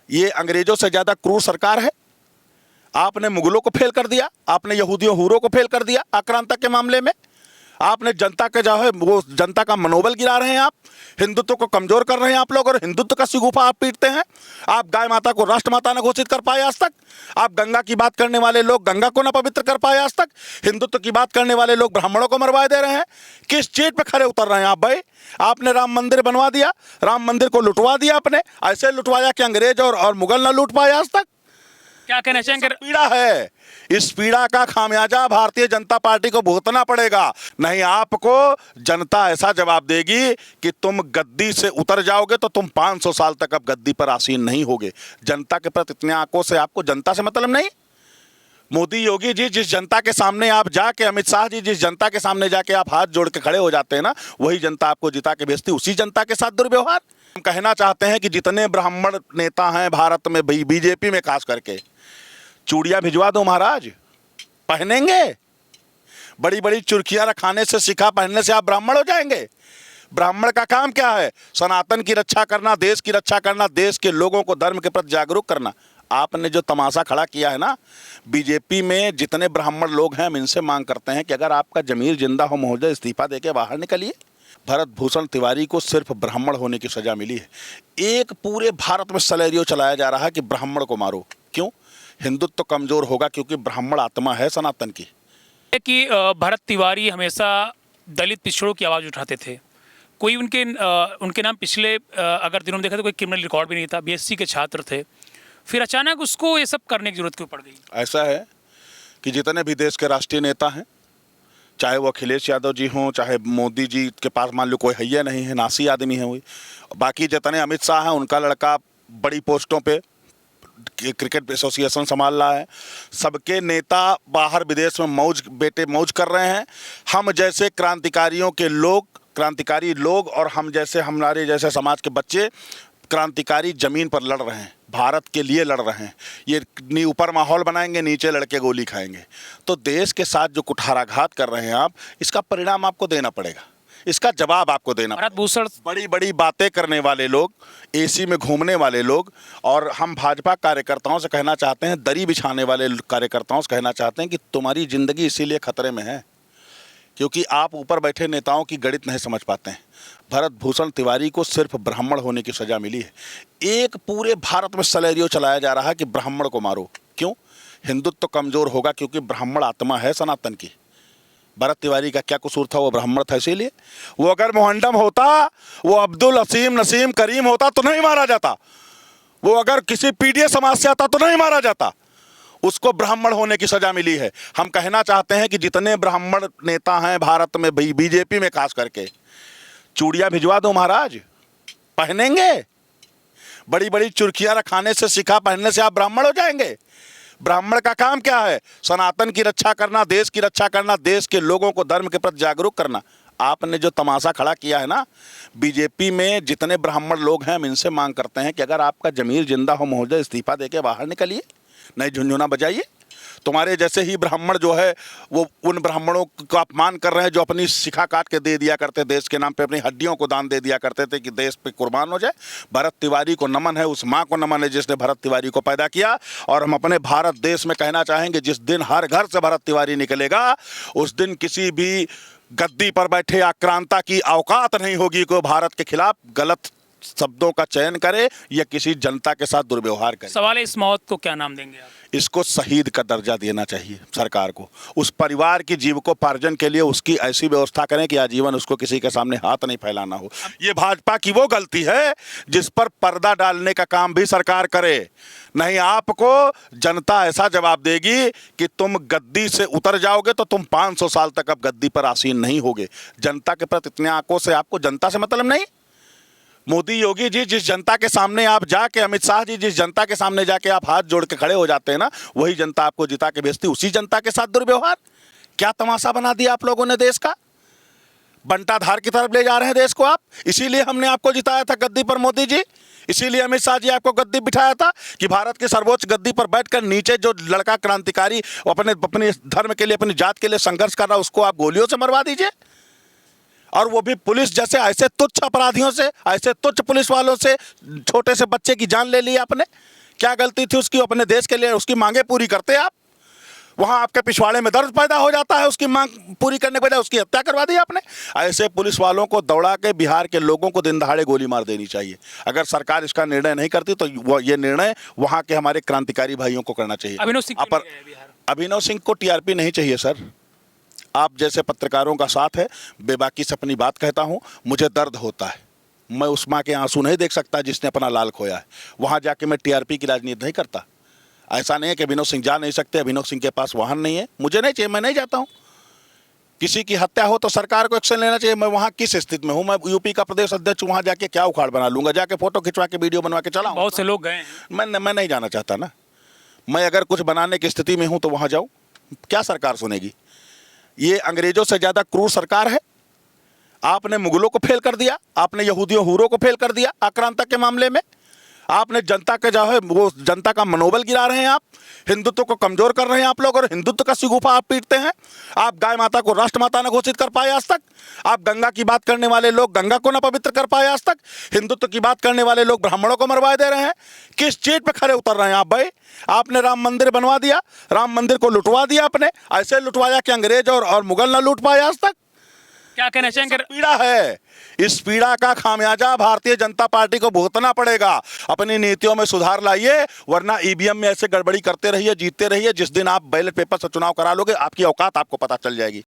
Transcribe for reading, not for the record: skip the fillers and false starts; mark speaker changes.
Speaker 1: ये अंग्रेजों से ज़्यादा क्रूर सरकार है। आपने मुगलों को फेल कर दिया, आपने यहूदियों हूरों को फेल कर दिया आक्रांता के मामले में। आपने जनता के जो है वो जनता का मनोबल गिरा रहे हैं, आप हिंदुत्व को कमजोर कर रहे हैं आप लोग, और हिंदुत्व का शिगुफा आप पीटते हैं। आप गाय माता को राष्ट्र माता न घोषित कर पाए आज तक। आप गंगा की बात करने वाले लोग गंगा को न पवित्र कर पाए आज तक। हिंदुत्व की बात करने वाले लोग ब्राह्मणों को मरवा दे रहे हैं। किस चीज पे खड़े उतर रहे हैं आप भाई? आपने राम मंदिर बनवा दिया, राम मंदिर को लुटवा दिया, आपने ऐसे लुटवाया कि अंग्रेज और मुगल न लूट पाए आज तक।
Speaker 2: क्या कहना चाहेंगे?
Speaker 1: पीड़ा है, इस पीड़ा का खामियाजा भारतीय जनता पार्टी को भुगतना पड़ेगा। नहीं आपको जनता ऐसा जवाब देगी कि तुम गद्दी से उतर जाओगे तो तुम 500 साल तक अब गद्दी पर आसीन नहीं होगे। जनता के प्रति इतने आंकों से आपको जनता से मतलब नहीं। मोदी योगी जी जिस जनता के सामने आप जाके, अमित शाह जी जिस जनता के सामने जाके आप हाथ जोड़ के खड़े हो जाते हैं ना, वही जनता आपको जिता के भेजती। उसी जनता के साथ दुर्व्यवहार। हम कहना चाहते हैं कि जितने ब्राह्मण नेता हैं भारत में, बीजेपी में खास करके, चूड़ियां भिजवा दो महाराज, पहनेंगे। बड़ी बड़ी चुरखियां रखाने से, सिखा पहनने से आप ब्राह्मण हो जाएंगे? ब्राह्मण का काम क्या है? सनातन की रक्षा करना, देश की रक्षा करना, देश के लोगों को धर्म के प्रति जागरूक करना। आपने जो तमाशा खड़ा किया है ना, बीजेपी में जितने ब्राह्मण लोग हैं, हम इनसे मांग करते हैं कि अगर आपका जमीर जिंदा हो महोदय, इस्तीफा देके बाहर निकलिए। भरत भूषण तिवारी को सिर्फ ब्राह्मण होने की सजा मिली है। एक पूरे भारत में सलेरियो चलाया जा रहा है कि ब्राह्मण को मारो। क्यों? हिंदुत्व कमजोर होगा क्योंकि ब्राह्मण आत्मा है सनातन की।
Speaker 2: कि भरत तिवारी हमेशा दलित पिछड़ों की आवाज़ उठाते थे। कोई उनके नाम पिछले अगर दिनों में देखा तो कोई क्रिमिनल रिकॉर्ड भी नहीं था, बीएससी के छात्र थे। फिर अचानक उसको ये सब करने की जरूरत क्यों पड़ गई?
Speaker 1: ऐसा है कि जितने भी देश के राष्ट्रीय नेता हैं, चाहे वो अखिलेश यादव जी हों, चाहे मोदी जी के पास मान लो कोई हैया नहीं है, नासी आदमी है, वही बाकी जितने, अमित शाह हैं उनका लड़का बड़ी पोस्टों पे क्रिकेट एसोसिएशन संभाल रहा है। सबके नेता बाहर विदेश में मौज कर रहे हैं। हम जैसे क्रांतिकारी लोग और हम जैसे हमारे जैसे समाज के बच्चे क्रांतिकारी जमीन पर लड़ रहे हैं, भारत के लिए लड़ रहे हैं। ये ऊपर माहौल बनाएंगे, नीचे लड़के गोली खाएंगे। तो देश के साथ जो कुठाराघात कर रहे हैं आप, इसका परिणाम आपको देना पड़ेगा, इसका जवाब आपको देना।
Speaker 2: भरत भूषण
Speaker 1: बड़ी बड़ी बातें करने वाले लोग, एसी में घूमने वाले लोग, और हम भाजपा कार्यकर्ताओं से कहना चाहते हैं, दरी बिछाने वाले कार्यकर्ताओं से कहना चाहते हैं कि तुम्हारी जिंदगी इसीलिए खतरे में है क्योंकि आप ऊपर बैठे नेताओं की गणित नहीं समझ पाते हैं। भरत भूषण तिवारी को सिर्फ ब्राह्मण होने की सजा मिली है। एक पूरे भारत में सलेरियो चलाया जा रहा है कि ब्राह्मण को मारो। क्यों? हिंदुत्व कमजोर होगा क्योंकि ब्राह्मण आत्मा है सनातन की। भरत तिवारी का क्या कसूर था? वो ब्राह्मण था इसीलिए। वो अगर मोहंडम होता, वो अब्दुल असीम नसीम करीम होता तो नहीं मारा जाता। वो अगर किसी पीडीए समाज से आता तो नहीं मारा जाता। उसको ब्राह्मण होने की सजा मिली है। हम कहना चाहते हैं कि जितने ब्राह्मण नेता हैं भारत में, बीजेपी में खास करके, चूड़ियां भिजवा दो महाराज, पहनेंगे। बड़ी बड़ी चुरखियां रखाने से, सिखा पहनने से आप ब्राह्मण हो जाएंगे? ब्राह्मण का काम क्या है? सनातन की रक्षा करना, देश की रक्षा करना, देश के लोगों को धर्म के प्रति जागरूक करना। आपने जो तमाशा खड़ा किया है ना, बीजेपी में जितने ब्राह्मण लोग हैं, हम इनसे मांग करते हैं कि अगर आपका जमीर जिंदा हो महोदय, इस्तीफा देके बाहर निकलिए, नहीं झुंझुना बजाइए। तुम्हारे जैसे ही ब्राह्मण जो है वो उन ब्राह्मणों का अपमान कर रहे हैं जो अपनी शिखा काट के दे दिया करते, देश के नाम पे अपनी हड्डियों को दान दे दिया करते थे कि देश पे कुर्बान हो जाए। भरत तिवारी को नमन है, उस माँ को नमन है जिसने भरत तिवारी को पैदा किया। और हम अपने भारत देश में कहना चाहेंगे, जिस दिन हर घर से भरत तिवारी निकलेगा, उस दिन किसी भी गद्दी पर बैठे आक्रांता की औकात नहीं होगी कि भारत के खिलाफ गलत शब्दों का चयन करे या किसी जनता के साथ दुर्व्यवहार करे।
Speaker 2: सवाल है, इस मौत को क्या नाम देंगे आप?
Speaker 1: इसको शहीद का दर्जा देना चाहिए सरकार को। उस परिवार की जीविकोपार्जन के लिए उसकी ऐसी व्यवस्था करें कि आजीवन उसको किसी के सामने हाथ नहीं फैलाना हो। ये भाजपा की वो गलती है जिस पर पर्दा डालने का काम भी सरकार करे। नहीं आपको जनता ऐसा जवाब देगी कि तुम गद्दी से उतर जाओगे तो तुम 500 साल तक अब गद्दी पर आसीन नहीं होगे। जनता के प्रति इतने आंकों से आपको जनता से मतलब नहीं। मोदी योगी जी जिस जनता के सामने आप जाके, अमित शाह जी जिस जनता के सामने जाके आप हाथ जोड़ के खड़े हो जाते हैं ना, वही जनता आपको जिता के भेजती। उसी जनता के साथ दुर्व्यवहार। क्या तमाशा बना दिया आप लोगों ने देश का? बंटाधार की तरफ ले जा रहे हैं देश को आप। इसीलिए हमने आपको जिताया था गद्दी पर मोदी जी, इसीलिए अमित शाह जी आपको गद्दी बिठाया था कि भारत के सर्वोच्च गद्दी पर बैठकर नीचे जो लड़का क्रांतिकारी अपने धर्म के लिए, अपनी जात के लिए संघर्ष कर रहा, उसको आप गोलियों से मरवा दीजिए। और वो भी पुलिस जैसे ऐसे तुच्छ अपराधियों से, ऐसे तुच्छ पुलिस वालों से छोटे से बच्चे की जान ले ली आपने। क्या गलती थी उसकी? अपने देश के लिए उसकी मांगे पूरी करते आप। वहाँ आपके पिछवाड़े में दर्द पैदा हो जाता है, उसकी मांग पूरी करने के बजाय उसकी हत्या करवा दी आपने। ऐसे पुलिस वालों को दौड़ा के बिहार के लोगों को दिन दहाड़े गोली मार देनी चाहिए। अगर सरकार इसका निर्णय नहीं करती तो वो ये निर्णय वहाँ के हमारे क्रांतिकारी भाइयों को करना चाहिए।
Speaker 2: अभिनव सिंह क्यों नहीं गए बिहार?
Speaker 1: अभिनव सिंह को टीआरपी नहीं चाहिए सर। आप जैसे पत्रकारों का साथ है, बेबाकी से अपनी बात कहता हूँ, मुझे दर्द होता है। मैं उस माँ के आंसू नहीं देख सकता जिसने अपना लाल खोया है। वहाँ जाके मैं टीआरपी की राजनीति नहीं करता। ऐसा नहीं है कि अभिनव सिंह जा नहीं सकते, अभिनव सिंह के पास वाहन नहीं है, मुझे नहीं चाहिए, मैं नहीं जाता हूँ। किसी की हत्या हो तो सरकार को एक्शन लेना चाहिए। मैं वहाँ किस स्थिति में हूँ? मैं यूपी का प्रदेश अध्यक्ष, वहाँ जाके क्या उखाड़ बना लूंगा? जाके फोटो खिंचवा के वीडियो बनवा के चला हूँ।
Speaker 2: बहुत से लोग गए हैं।
Speaker 1: मैं नहीं जाना चाहता ना। मैं अगर कुछ बनाने की स्थिति में हूँ तो वहाँ जाऊँ, क्या सरकार सुनेगी? ये अंग्रेजों से ज़्यादा क्रूर सरकार है। आपने मुगलों को फेल कर दिया, आपने यहूदियों हूरों को फेल कर दिया आक्रांता के मामले में। आपने जनता के जो है वो जनता का मनोबल गिरा रहे हैं आप, हिंदुत्व को कमजोर कर रहे हैं आप लोग, और हिंदुत्व का सिगुफा आप पीटते हैं। आप गाय माता को राष्ट्र माता न घोषित कर पाए आज तक। आप गंगा की बात करने वाले लोग गंगा को न पवित्र कर पाए आज तक। हिंदुत्व की बात करने वाले लोग ब्राह्मणों को मरवा दे रहे हैं। किस चीज पे खड़े उतर रहे हैं आप भाई? आपने राम मंदिर बनवा दिया, राम मंदिर को लुटवा दिया आपने। ऐसे लुटवाया कि अंग्रेज और मुगल न लूट पाए आज तक।
Speaker 2: क्या कहना चाहेंगे?
Speaker 1: पीड़ा है, इस पीड़ा का खामियाजा भारतीय जनता पार्टी को भुगतना पड़ेगा। अपनी नीतियों में सुधार लाइए, वरना ईवीएम में ऐसे गड़बड़ी करते रहिए, जीतते रहिए। जिस दिन आप बैलेट पेपर से चुनाव करा लोगे, आपकी औकात आपको पता चल जाएगी।